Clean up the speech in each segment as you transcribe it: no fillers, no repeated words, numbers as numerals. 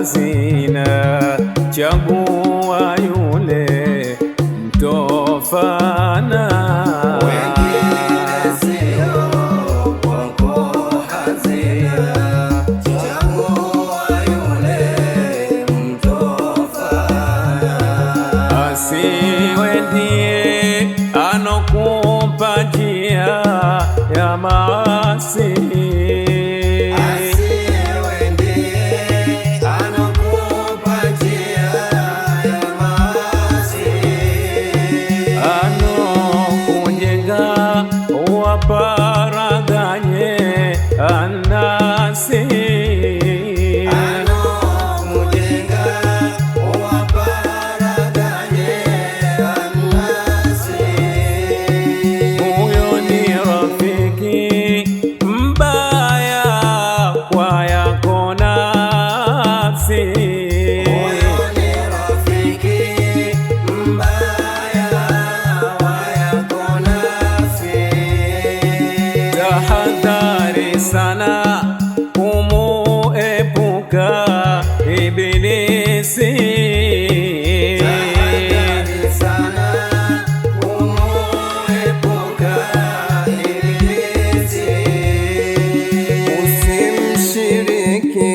hazina, chagua yule mtofana. Wengine sio wako hazina, chagua yule mtofana. Asiwe ndiye anokupa njia ya maasi, paraganye anasi, anomujenga waparaganye anasi. Huyo ni rafiki mbaya kwa yako nafsi. Huyo ni rafiki mbaya wa yako nafsi. Tahadhari sana kumuepuka Ibilisi, tahadhari sana kumuepuka Ibilisi. usimshiriki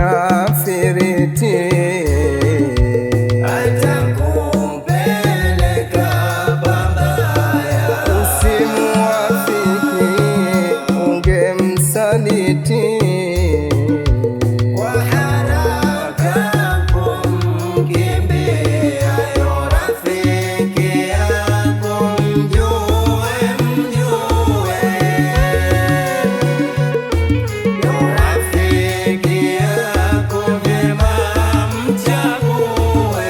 afiriti, atakumpeleka babaya. Kwa haraka kumkimbia yo rafiki yako, mjue yo rafiki yako vyema, mchague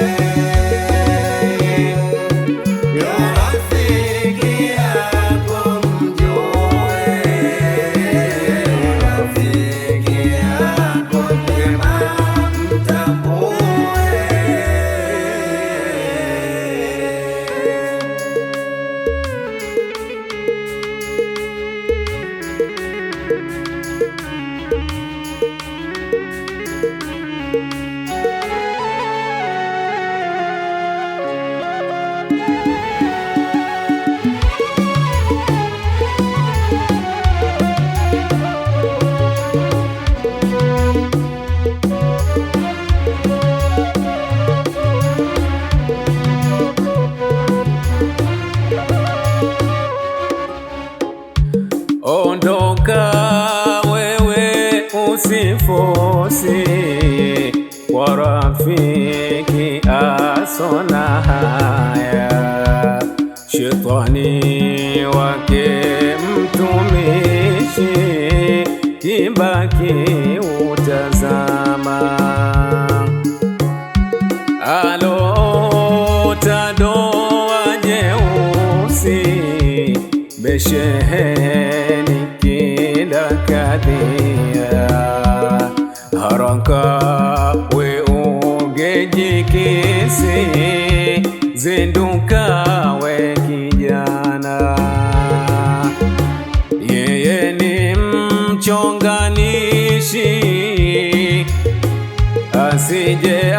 yo rafiki yako, mjue rafiki yako vyema, mtambue. Ondoka wewe usifosi kwa rafiki asona haya, shetani wake mtumishi kibaki utazama, alota doa jeusi besheheni kila kadhia, haraka we ungejikisi, zinduka we kijana, yeye ni mchonganishi asije